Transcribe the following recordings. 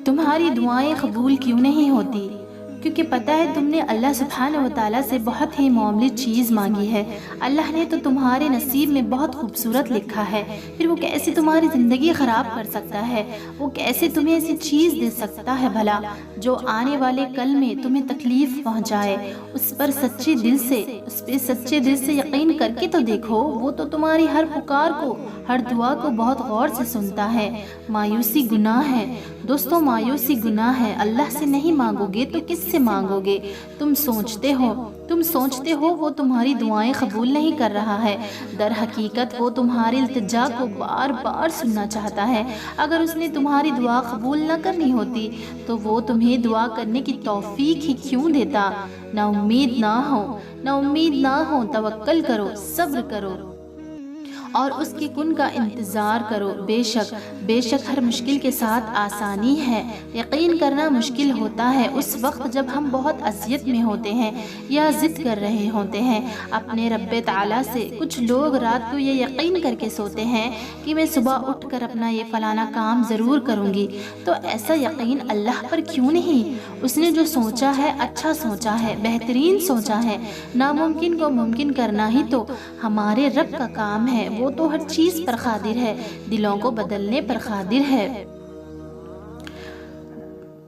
تمہاری دعائیں قبول کیوں نہیں ہوتی؟ کیونکہ پتہ ہے تم نے اللہ سبحانہ و تعالیٰ سے بہت ہی معمولی چیز مانگی ہے۔ اللہ نے تو تمہارے نصیب میں بہت خوبصورت لکھا ہے، پھر وہ کیسے تمہاری زندگی خراب کر سکتا ہے؟ وہ کیسے تمہیں ایسی چیز دے سکتا ہے بھلا جو آنے والے کل میں تمہیں تکلیف پہنچائے؟ اس پہ سچے دل سے یقین کر کے تو دیکھو، وہ تو تمہاری ہر پکار کو، ہر دعا کو بہت غور سے سنتا ہے۔ مایوسی گناہ ہے دوستو، مایوسی گناہ ہے۔ اللہ سے نہیں مانگو گے تو کس سے مانگو گے؟ تم سوچتے ہو وہ تمہاری دعائیں قبول نہیں کر رہا ہے، در حقیقت وہ تمہاری التجا کو بار بار سننا چاہتا ہے۔ اگر اس نے تمہاری دعا قبول نہ کرنی ہوتی تو وہ تمہیں دعا کرنے کی توفیق ہی کیوں دیتا؟ نا امید نہ ہو، توکل کرو، صبر کرو اور اس کے کن کا انتظار کرو۔ بے شک ہر مشکل کے ساتھ آسانی ہے۔ یقین کرنا مشکل ہوتا ہے اس وقت جب ہم بہت اذیت میں ہوتے ہیں یا ضد کر رہے ہوتے ہیں اپنے رب تعالیٰ سے۔ کچھ لوگ رات کو یہ یقین کر کے سوتے ہیں کہ میں صبح اٹھ کر اپنا یہ فلانا کام ضرور کروں گی، تو ایسا یقین اللہ پر کیوں نہیں؟ اس نے جو سوچا ہے اچھا سوچا ہے، بہترین سوچا ہے۔ ناممکن کو ممکن کرنا ہی تو ہمارے رب کا کام ہے۔ وہ تو ہر چیز پر قادر ہے، دلوں کو بدلنے پر قادر ہے۔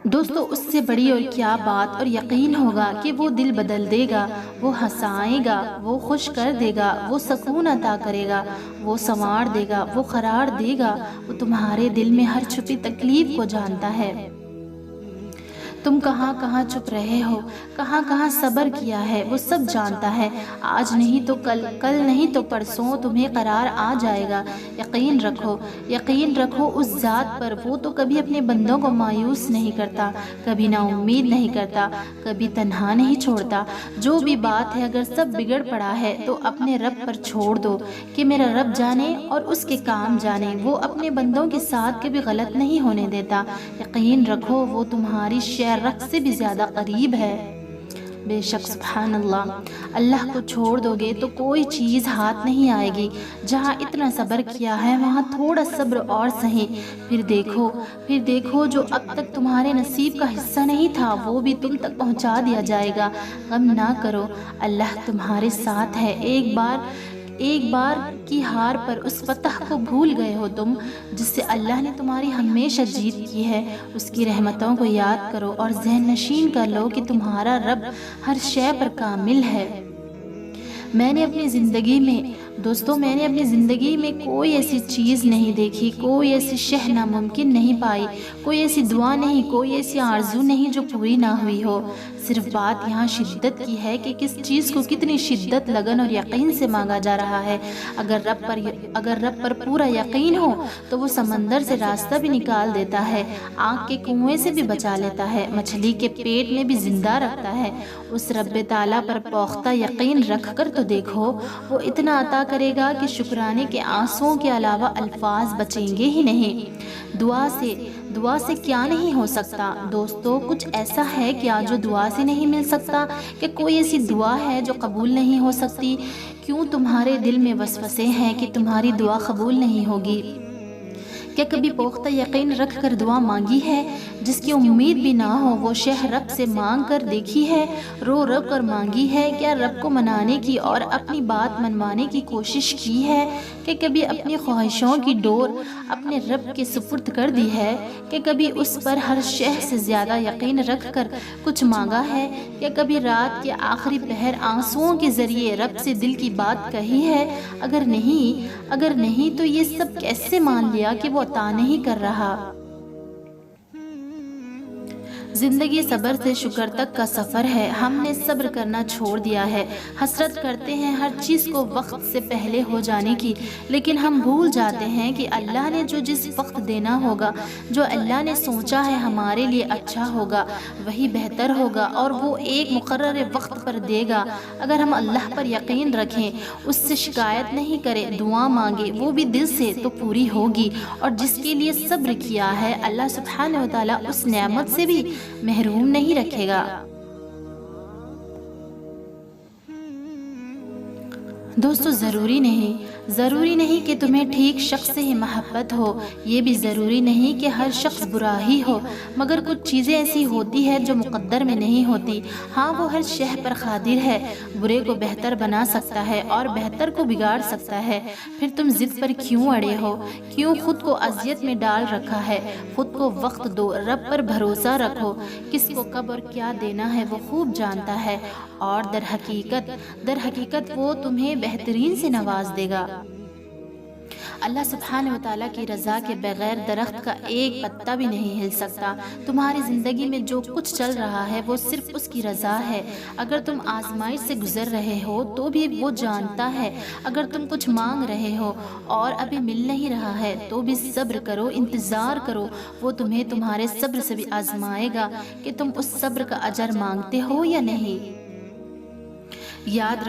دوستو، اس سے بڑی اور کیا بات اور یقین ہوگا کہ وہ دل بدل دے گا، وہ ہنسائے گا، وہ خوش کر دے گا، وہ سکون عطا کرے گا، وہ سنوار دے گا، وہ قرار دے گا۔ وہ تمہارے دل میں ہر چھپی تکلیف کو جانتا ہے۔ تم کہاں کہاں چپ رہے ہو، کہاں کہاں صبر کیا ہے، وہ سب جانتا ہے۔ آج نہیں تو کل نہیں تو پرسوں تمہیں قرار آ جائے گا۔ یقین رکھو اس ذات پر، وہ تو کبھی اپنے بندوں کو مایوس نہیں کرتا، کبھی نا امید نہیں کرتا، کبھی تنہا نہیں چھوڑتا۔ جو بھی بات ہے، اگر سب بگڑ پڑا ہے تو اپنے رب پر چھوڑ دو کہ میرا رب جانے اور اس کے کام جانے۔ وہ اپنے بندوں کے ساتھ کبھی غلط نہیں ہونے دیتا۔ یقین رکھو وہ تمہاری رق سے بھی زیادہ قریب ہے۔ بے شک سبحان اللہ کو چھوڑ دو گے تو کوئی چیز ہاتھ نہیں آئے گی۔ جہاں اتنا صبر کیا ہے وہاں تھوڑا صبر اور سہیں، پھر دیکھو جو اب تک تمہارے نصیب کا حصہ نہیں تھا وہ بھی تم تک پہنچا دیا جائے گا۔ غم نہ کرو، اللہ تمہارے ساتھ ہے۔ ایک بار کی ہار پر اس فتح کو بھول گئے ہو تم، جس سے اللہ نے تمہاری ہمیشہ جیت کی ہے۔ اس کی رحمتوں کو یاد کرو اور ذہن نشین کر لو کہ تمہارا رب ہر شے پر کامل ہے۔ میں نے اپنی زندگی میں کوئی ایسی چیز نہیں دیکھی، کوئی ایسی شے ناممکن نہیں پائی، کوئی ایسی دعا نہیں، کوئی ایسی آرزو نہیں جو پوری نہ ہوئی ہو۔ صرف بات یہاں شدت کی ہے کہ کس چیز کو کتنی شدت، لگن اور یقین سے مانگا جا رہا ہے۔ اگر رب پر پورا یقین ہو تو وہ سمندر سے راستہ بھی نکال دیتا ہے، آگ کے کنویں سے بھی بچا لیتا ہے، مچھلی کے پیٹ میں بھی زندہ رکھتا ہے۔ اس رب تعالیٰ پر پختہ یقین رکھ کر تو دیکھو، وہ اتنا عطا کرے گا کہ شکرانے کے آنسوؤں کے علاوہ الفاظ بچیں گے ہی نہیں۔ دعا سے کیا نہیں ہو سکتا؟ دوستو، کچھ ایسا ہے کیا جو دعا سے نہیں مل سکتا؟ کہ کوئی ایسی دعا ہے جو قبول نہیں ہو سکتی؟ کیوں تمہارے دل میں وسوسے ہیں کہ تمہاری دعا قبول نہیں ہوگی؟ کیا کبھی پختہ یقین رکھ کر دعا مانگی ہے؟ جس کی امید بھی نہ ہو وہ شے رب سے مانگ کر دیکھی ہے؟ رو کر مانگی ہے؟ کیا رب کو منانے کی اور اپنی بات منوانے کی کوشش کی ہے؟ کہ کبھی اپنی خواہشوں کی ڈور اپنے رب کے سپرد کر دی ہے؟ کہ کبھی اس پر ہر شے سے زیادہ یقین رکھ کر کچھ مانگا ہے؟ یا کبھی رات کے آخری پہر آنسوؤں کے ذریعے رب سے دل کی بات کہی ہے؟ اگر نہیں تو یہ سب کیسے مان لیا کہ وہ عطا نہیں کر رہا؟ زندگی صبر سے شکر تک کا سفر ہے۔ ہم نے صبر کرنا چھوڑ دیا ہے، حسرت کرتے ہیں ہر چیز کو وقت سے پہلے ہو جانے کی، لیکن ہم بھول جاتے ہیں کہ اللہ نے جس وقت دینا ہوگا، جو اللہ نے سوچا ہے ہمارے لیے اچھا ہوگا، وہی بہتر ہوگا اور وہ ایک مقرر وقت پر دے گا۔ اگر ہم اللہ پر یقین رکھیں، اس سے شکایت نہیں کریں، دعا مانگیں، وہ بھی دل سے، تو پوری ہوگی۔ اور جس کے لیے صبر کیا ہے اللہ سبحانہ و تعالیٰ اس نعمت سے بھی محروم نہیں رکھے گا۔ دوستو ضروری نہیں کہ تمہیں ٹھیک شخص سے ہی محبت ہو، یہ بھی ضروری نہیں کہ ہر شخص برا ہی ہو، مگر کچھ چیزیں ایسی ہوتی ہے جو مقدر میں نہیں ہوتی۔ ہاں، وہ ہر شے پر قادر ہے، برے کو بہتر بنا سکتا ہے اور بہتر کو بگاڑ سکتا ہے۔ پھر تم ضد پر کیوں اڑے ہو؟ کیوں خود کو اذیت میں ڈال رکھا ہے؟ خود کو وقت دو، رب پر بھروسہ رکھو، کس کو کب اور کیا دینا ہے وہ خوب جانتا ہے، اور در حقیقت وہ تمہیں بہترین سے نواز دے گا۔ اللہ سبحانہ و تعالیٰ کی رضا کے بغیر درخت کا ایک پتا بھی نہیں ہل سکتا۔ تمہاری زندگی میں جو کچھ چل رہا ہے وہ صرف اس کی رضا ہے۔ اگر تم آزمائش سے گزر رہے ہو تو بھی وہ جانتا ہے۔ اگر تم کچھ مانگ رہے ہو اور ابھی مل نہیں رہا ہے تو بھی صبر کرو، انتظار کرو، وہ تمہیں تمہارے صبر سے بھی آزمائے گا کہ تم اس صبر کا اجر مانگتے ہو یا نہیں۔ یاد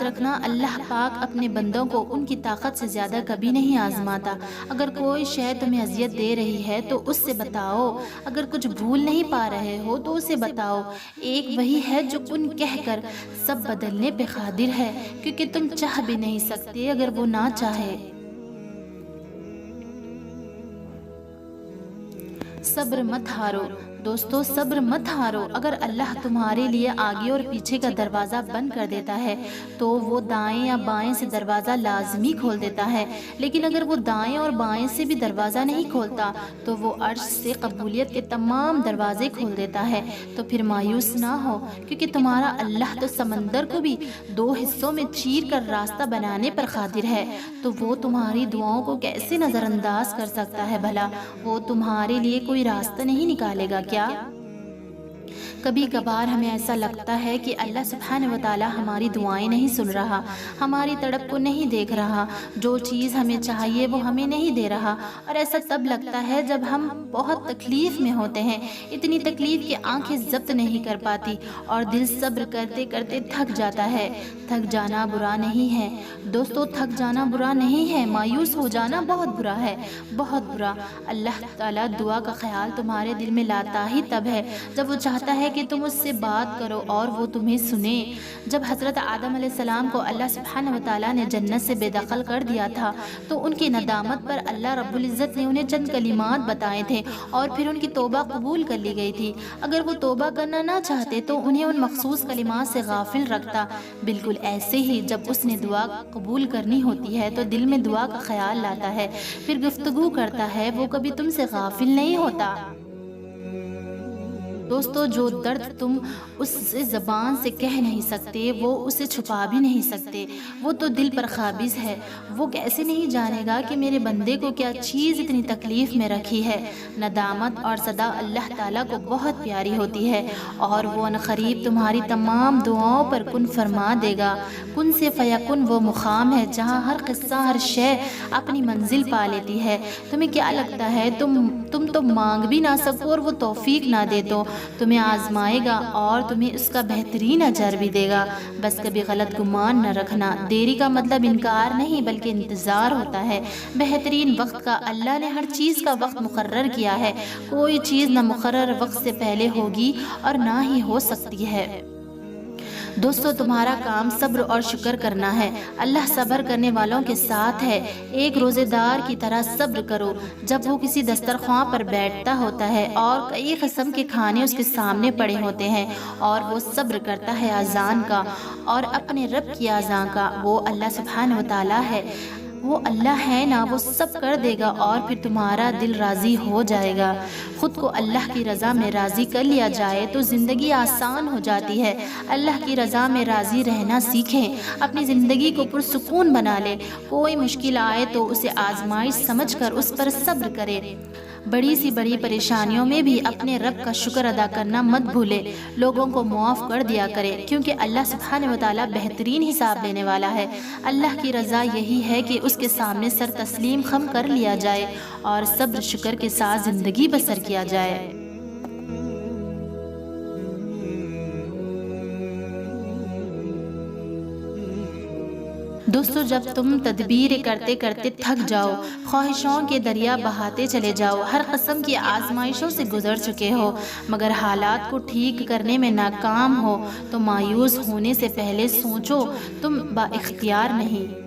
رکھنا اللہ پاک اپنے بندوں کو ان کی طاقت سے زیادہ کبھی نہیں آزماتا۔ اگر کوئی شے تمہیں اذیت دے رہی ہے تو اس سے بتاؤ، اگر کچھ بھول نہیں پا رہے ہو تو اسے بتاؤ۔ ایک وہی ہے جو کن کہہ کر سب بدلنے پہ قادر ہے، کیونکہ تم چاہ بھی نہیں سکتے اگر وہ نہ چاہے۔ صبر مت ہارو دوستو، صبر مت ہارو۔ اگر اللہ تمہارے لیے آگے اور پیچھے کا دروازہ بند کر دیتا ہے تو وہ دائیں یا بائیں سے دروازہ لازمی کھول دیتا ہے، لیکن اگر وہ دائیں اور بائیں سے بھی دروازہ نہیں کھولتا تو وہ عرش سے قبولیت کے تمام دروازے کھول دیتا ہے۔ تو پھر مایوس نہ ہو، کیونکہ تمہارا اللہ تو سمندر کو بھی 2 حصوں میں چیر کر راستہ بنانے پر قادر ہے، تو وہ تمہاری دعاؤں کو کیسے نظر انداز کر سکتا ہے بھلا؟ وہ تمہارے لیے کوئی راستہ نہیں نکالے گا کیا؟ کبھی کبھار ہمیں ایسا لگتا ہے کہ اللہ سبحانہ و تعالیٰ ہماری دعائیں نہیں سن رہا، ہماری تڑپ کو نہیں دیکھ رہا، جو چیز ہمیں چاہیے وہ ہمیں نہیں دے رہا، اور ایسا تب لگتا ہے جب ہم بہت تکلیف میں ہوتے ہیں، اتنی تکلیف کہ آنکھیں ضبط نہیں کر پاتی اور دل صبر کرتے کرتے تھک جاتا ہے۔ تھک جانا برا نہیں ہے دوستو، تھک جانا برا نہیں ہے، مایوس ہو جانا بہت برا ہے، بہت برا۔ اللہ تعالیٰ دعا کا خیال تمہارے دل میں لاتا ہی تب ہے جب وہ چاہتا ہے کہ تم اس سے بات کرو اور وہ تمہیں سنے۔ جب حضرت آدم علیہ السلام کو اللہ سبحانہ و تعالیٰ نے جنت سے بے دخل کر دیا تھا تو ان کی ندامت پر اللہ رب العزت نے انہیں چند کلمات بتائے تھے اور پھر ان کی توبہ قبول کر لی گئی تھی۔ اگر وہ توبہ کرنا نہ چاہتے تو انہیں ان مخصوص کلمات سے غافل رکھتا۔ بالکل ایسے ہی جب اس نے دعا قبول کرنی ہوتی ہے تو دل میں دعا کا خیال لاتا ہے، پھر گفتگو کرتا ہے، وہ کبھی تم سے غافل نہیں ہوتا۔ دوستو، جو درد تم اس سے زبان سے کہہ نہیں سکتے وہ اسے چھپا بھی نہیں سکتے، وہ تو دل پر قابض ہے۔ وہ کیسے نہیں جانے گا کہ میرے بندے کو کیا چیز اتنی تکلیف میں رکھی ہے۔ ندامت اور صدا اللہ تعالیٰ کو بہت پیاری ہوتی ہے اور وہ عنقریب تمہاری تمام دعاؤں پر کن فرما دے گا۔ کن سے فیکن وہ مقام ہے جہاں ہر قصہ، ہر شے اپنی منزل پا لیتی ہے۔ تمہیں کیا لگتا ہے تم تو مانگ بھی نہ سکو اور وہ توفیق نہ دے تو تمہیں آزمائے گا اور تمہیں اس کا بہترین اجر بھی دے گا۔ بس کبھی غلط گمان نہ رکھنا، دیری کا مطلب انکار نہیں بلکہ انتظار ہوتا ہے۔ بہترین وقت کا اللہ نے ہر چیز کا وقت مقرر کیا ہے، کوئی چیز نہ مقرر وقت سے پہلے ہوگی اور نہ ہی ہو سکتی ہے۔ دوستو، تمہارا کام صبر اور شکر کرنا ہے۔ اللہ صبر کرنے والوں کے ساتھ ہے۔ ایک روزے دار کی طرح صبر کرو جب وہ کسی دسترخوان پر بیٹھتا ہوتا ہے اور کئی قسم کے کھانے اس کے سامنے پڑے ہوتے ہیں اور وہ صبر کرتا ہے اذان کا اور اپنے رب کی اذان کا۔ وہ اللہ سبحانہ و تعالیٰ ہے، وہ اللہ ہے نا، وہ سب کر دے گا اور پھر تمہارا دل راضی ہو جائے گا۔ خود کو اللہ کی رضا میں راضی کر لیا جائے تو زندگی آسان ہو جاتی ہے۔ اللہ کی رضا میں راضی رہنا سیکھیں، اپنی زندگی کو پرسکون بنا لیں۔ کوئی مشکل آئے تو اسے آزمائش سمجھ کر اس پر صبر کرے۔ بڑی سی بڑی پریشانیوں میں بھی اپنے رب کا شکر ادا کرنا مت بھولے۔ لوگوں کو معاف کر دیا کرے کیونکہ اللہ سبحانہ و تعالیٰ بہترین حساب لینے والا ہے۔ اللہ کی رضا یہی ہے کہ اس کے سامنے سر تسلیم خم کر لیا جائے اور صبر شکر کے ساتھ زندگی بسر کیا جائے۔ دوستو، جب تم تدبیر کرتے کرتے تھک جاؤ، خواہشوں کے دریا بہاتے چلے جاؤ، ہر قسم کی آزمائشوں سے گزر چکے ہو، مگر حالات کو ٹھیک کرنے میں ناکام ہو، تو مایوس ہونے سے پہلے سوچو تم با اختیار نہیں۔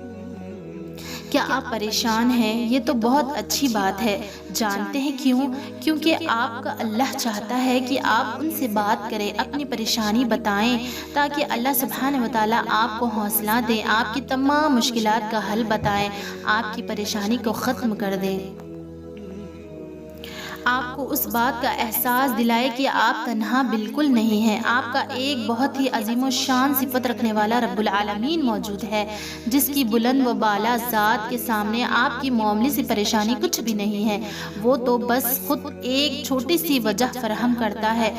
کیا آپ پریشان ہیں؟ یہ تو بہت اچھی بات ہے۔ جانتے ہیں کیوں؟ کیونکہ آپ کا اللہ چاہتا ہے کہ آپ ان سے بات کریں، اپنی پریشانی بتائیں، تاکہ اللہ سبحانہ و تعالیٰ آپ کو حوصلہ دے، آپ کی تمام مشکلات کا حل بتائیں، آپ کی پریشانی کو ختم کر دے، آپ کو اس بات کا احساس دلائے کہ آپ تنہا بالکل نہیں ہیں۔ آپ کا ایک بہت ہی عظیم و شان صفت رکھنے والا رب العالمین موجود ہے، جس کی بلند و بالا ذات کے سامنے آپ کی معمولی سی پریشانی کچھ بھی نہیں ہے۔ وہ تو بس خود ایک چھوٹی سی وجہ فراہم کرتا ہے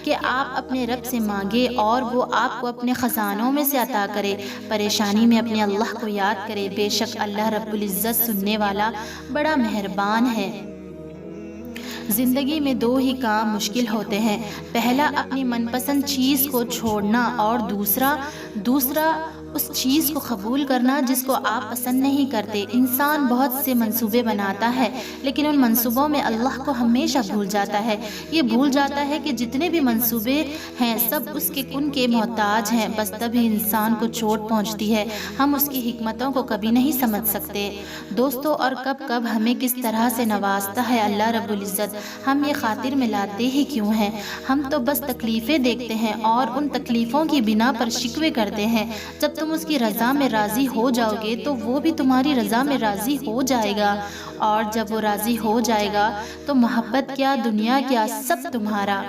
کہ آپ اپنے رب سے مانگے اور وہ آپ کو اپنے خزانوں میں سے عطا کرے۔ پریشانی میں اپنے اللہ کو یاد کرے، بے شک اللہ رب العزت سننے والا بڑا مہربان ہے۔ زندگی میں دو ہی کام مشکل ہوتے ہیں، پہلا اپنی من پسند چیز کو چھوڑنا اور دوسرا اس چیز کو قبول کرنا جس کو آپ پسند نہیں کرتے۔ انسان بہت سے منصوبے بناتا ہے، لیکن ان منصوبوں میں اللہ کو ہمیشہ بھول جاتا ہے۔ یہ بھول جاتا ہے کہ جتنے بھی منصوبے ہیں سب اس کے کن کے محتاج ہیں، بس تب ہی انسان کو چوٹ پہنچتی ہے۔ ہم اس کی حکمتوں کو کبھی نہیں سمجھ سکتے دوستو، اور کب کب ہمیں کس طرح سے نوازتا ہے اللہ رب العزت، ہم یہ خاطر میں لاتے ہی کیوں ہیں؟ ہم تو بس تکلیفیں دیکھتے ہیں اور ان تکلیفوں کی بنا پر شکوے کرتے ہیں۔ جب تم اس کی رضا میں راضی ہو جاؤ گے تو وہ بھی تمہاری رضا میں راضی ہو جائے گا، اور جب وہ راضی ہو جائے گا تو محبت کیا، دنیا کیا، سب تمہارا۔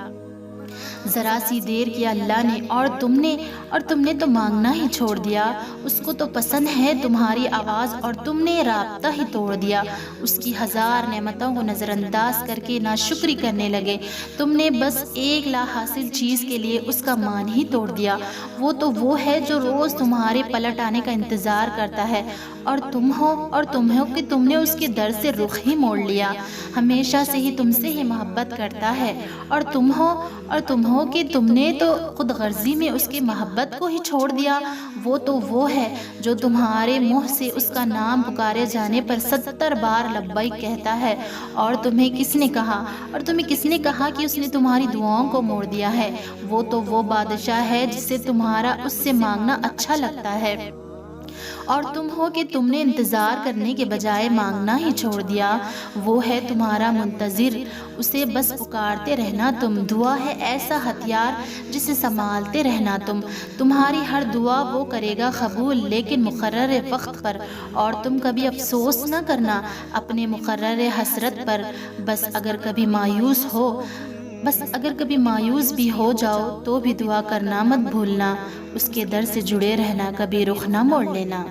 ذرا سی دیر کیا اللہ نے اور تم نے تو مانگنا ہی چھوڑ دیا۔ اس کو تو پسند ہے تمہاری آواز اور تم نے رابطہ ہی توڑ دیا۔ اس کی ہزار نعمتوں کو نظر انداز کر کے ناشکری کرنے لگے۔ تم نے بس ایک لا حاصل چیز کے لیے اس کا مان ہی توڑ دیا۔ وہ تو وہ ہے جو روز تمہارے پلٹ آنے کا انتظار کرتا ہے، اور تم ہو کہ تم نے اس کے در سے رخ ہی موڑ لیا۔ ہمیشہ سے ہی تم سے ہی محبت کرتا ہے، اور تم ہو کہ تم نے تو خود غرضی میں اس کے محبت کو ہی چھوڑ دیا۔ وہ تو وہ ہے جو تمہارے منہ سے اس کا نام پکارے جانے پر 70 بار لبیک کہتا ہے، اور تمہیں کس نے کہا کہ اس نے تمہاری دعاؤں کو موڑ دیا ہے۔ وہ تو وہ بادشاہ ہے جسے تمہارا اس سے مانگنا اچھا لگتا ہے، اور تم ہو کہ تم نے انتظار کرنے کے بجائے مانگنا ہی چھوڑ دیا۔ وہ ہے تمہارا منتظر، اسے بس پکارتے رہنا تم۔ دعا ہے ایسا ہتھیار جسے سنبھالتے رہنا تم۔ تمہاری ہر دعا وہ کرے گا قبول، لیکن مقرر وقت پر، اور تم کبھی افسوس نہ کرنا اپنے مقرر حسرت پر۔ بس اگر کبھی مایوس بھی ہو جاؤ تو بھی دعا کرنا مت بھولنا، اس کے در سے جڑے رہنا، کبھی رخ نہ موڑ لینا۔